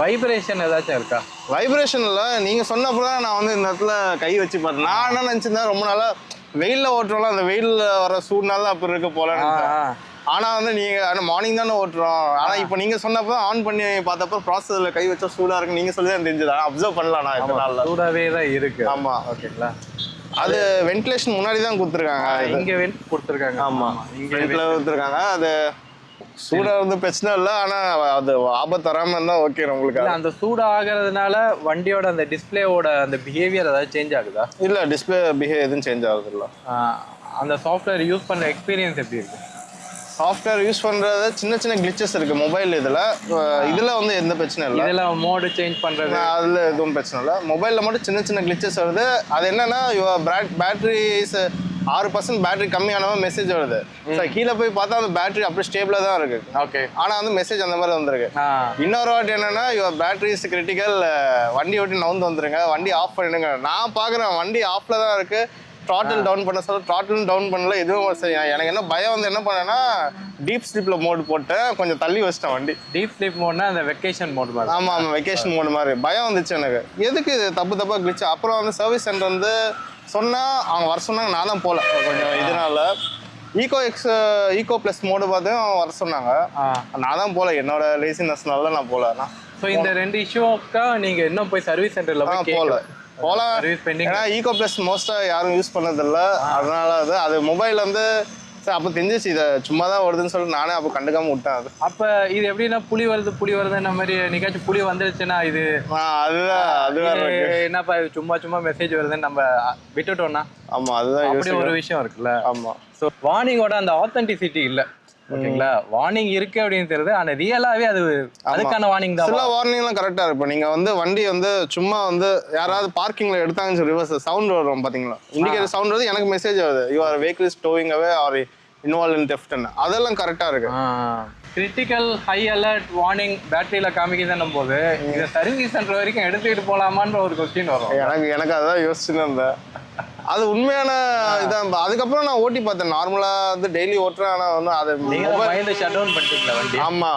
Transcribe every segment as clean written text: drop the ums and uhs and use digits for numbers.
Vibration ஏதாச்சும் இருக்கா? Vibration இல்லை, நீங்கள் சொன்னப்பதான் நான் வந்து இந்த இடத்துல கை வச்சு பார்த்தேன். நான் என்ன நினச்சிருந்தேன், ரொம்ப நாளாக வெயிலில் ஓட்டுறோம்ல, அந்த வெயிலில் வர சூடுனால அப்படி இருக்க போல. ஆனால் வந்து நீங்கள் ஆனால் மார்னிங் தானே ஓட்டுறோம். ஆனால் இப்போ நீங்கள் சொன்னப்போ ஆன் பண்ணி பார்த்தப்போ ப்ராசஸில் கை வச்சா சூடாக இருக்குன்னு நீங்கள் சொல்லி தான் தெரிஞ்சது. அப்சர்வ் பண்ணலாம் நான் இப்போ நாளில் சூடாகவே தான் இருக்குது. ஆமாம், ஓகேங்களா. அது வென்டிலேஷன் முன்னாடி தான் கொடுத்துருக்காங்க. இங்கே வென்ட் கொடுத்துருக்காங்க. ஆமாம், இங்கே கொடுத்துருக்காங்க. அது சூடாக வந்து பிரச்சனை இல்லை, ஆனால் அது ஆபத்து வராமல் இருந்தால் ஓகே நம்மளுக்கு. அந்த சூடாக ஆகிறதுனால வண்டியோட அந்த டிஸ்பிளேவோட அந்த பிஹேவியர் ஏதாவது சேஞ்ச் ஆகுதா? இல்லை, டிஸ்பிளே பிஹேவியர் எதுவும் சேஞ்ச் ஆகுது இல்லை. அந்த சாஃப்ட்வேர் யூஸ் பண்ணுற எக்ஸ்பீரியன்ஸ் எப்படி இருக்கு? சாஃப்ட்வேர் யூஸ் பண்ணுறது சின்ன சின்ன கிளிச்சஸ் இருக்குது மொபைல். இதில் வந்து எந்த பிரச்சனை இல்லை. இதெல்லாம் மோடு சேஞ்ச் பண்ணுறது அதில் எதுவும் பிரச்சனை இல்லை. மொபைலில் மட்டும் சின்ன சின்ன கிளிச்சஸ் வருது. அது என்னன்னா பேட்டரிஸ் 6% பேட்டரி கம்மியானவங்க மெசேஜ் வருது. சார் கீழே போய் பார்த்தா அந்த பேட்டரி அப்படியே ஸ்டேபிளாக தான் இருக்கு. ஓகே. ஆனால் வந்து மெசேஜ் அந்த மாதிரி வந்துருக்கு. இன்னொரு வாட்டி என்னன்னா யுவர் பேட்டரிஸ் கிரிட்டிக்கல், வண்டி ஓட்டி நவுந்து வந்துருங்க, வண்டி ஆஃப் பண்ணிடுங்க. நான் பார்க்குறேன் வண்டி ஆஃப்ல தான் இருக்கு. த்ராட்டில் டவுன் பண்ண சொல்ல த்ராட்டில் டவுன் பண்ணல, எதுவும் சரி. எனக்கு என்ன பயம் வந்து என்ன பண்ணேன்னா டீப் ஸ்லீப்பில் மோடு போட்டேன், கொஞ்சம் தள்ளி வச்சிட்டேன் வண்டி. டீப் ஸ்லீப் மோட்னா அந்த வெக்கேஷன் மோடு மாதிரி. ஆமாம் ஆமாம், வெக்கேஷன் மோடு மாதிரி. பயம் வந்துச்சு எனக்கு, எதுக்கு இது தப்பாக கிளிச்சு. அப்புறம் வந்து சர்வீஸ் சென்டர் வந்து சொன்னால் அவங்க வர சொன்னாங்க, நான் தான் போகல கொஞ்சம் இதனால. ஈகோ ப்ளஸ் மோடு பார்த்து அவங்க வர சொன்னாங்க, நான் தான் போகல, என்னோட லேசினஸ்னால நான் போகல. ஸோ இந்த 2 இஷ்யூக்கா நீங்கள் இன்னும் போய் சர்வீஸ் சென்டரில் போகல. ஏன்னா ஈகோ பிளஸ் மோஸ்டா யாரும் யூஸ் பண்ணதில்லை, அதனால அது மொபைல் வந்து சார் அப்போ தெரிஞ்சிச்சு இதை சும்மா தான் வருதுன்னு சொல்லிட்டு நானே அப்போ கண்டுக்காம விட்டேன். அது அப்போ இது எப்படின்னா புலி வருது இந்த மாதிரி நிக்காச்சும் புலி வந்துருச்சுன்னா இது அதுதான் என்னப்பா சும்மா மெசேஜ் வருதுன்னு நம்ம விட்டுட்டோம்னா. ஆமாம், அதுதான் அப்படி ஒரு விஷயம் இருக்குல்ல. ஆமாம். ஸோ வார்னிங்கோட அந்த ஆத்தென்டிசிட்டி இல்லை. ஓகேங்களா, வார்னிங் இருக்கு அப்படின்னு தெரியுது, ஆனா ரியலாவே அதுக்கான வார்னிங் தான். சில வார்னிங்லாம் கரெக்டா இருக்கும். நீங்க வந்து வண்டி வந்து சும்மா வந்து யாராவது பார்க்கிங்ல எடுத்தாங்கன்னு சொல்லி ரிவர்ஸ் சவுண்ட் வரும் பாத்தீங்களா, இண்டிகேட்டர் சவுண்ட் வருது, எனக்கு மெசேஜ் வருது your vehicle is towing away or involve in தெஃப்ட்னு. அதெல்லாம் கரெக்டா இருக்கு. கிரிட்டிக்கல் ஹை அலர்ட் வார்னிங் பேட்டரியில காமிக்குதுன்னும் போது இதை சர்வீஸ் சென்டர் வரைக்கும் எடுத்துக்கிட்டு போலாமான்ற ஒரு கொஸ்டின் வரும். எனக்கு அதான் யோசிச்சுன்னு இருந்தேன். அது உண்மையான இதான். அதுக்கப்புறம் நான் ஓட்டி பார்த்தேன், நார்மலா வந்து டெய்லி ஓட்டுறேன். ஆனால் வந்து அது ஷட் டவுன் பண்ணிட்டீங்களா வண்டி? ஆமா,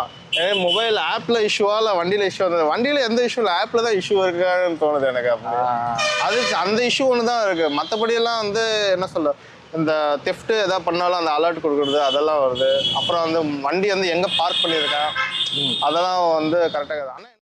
மொபைல் ஆப்ல இஷ்யூவா இல்லை வண்டியில இஷ்யூ வந்தது. வண்டியில எந்த இஷ்யூ இல்லை, ஆப்ல தான் இஷ்யூ இருக்குன்னு தோணுது எனக்கு. அது அந்த இஷ்யூ ஒன்று தான் இருக்கு. மற்றபடி எல்லாம் வந்து என்ன சொல்ல, இந்த தெஃப்ட் எதாவது பண்ணாலும் அந்த அலர்ட் கொடுக்குறது அதெல்லாம் வருது. அப்புறம் வந்து வண்டி வந்து எங்க பார்க் பண்ணியிருக்கேன் அதெல்லாம் வந்து கரெக்டாக. ஆனால்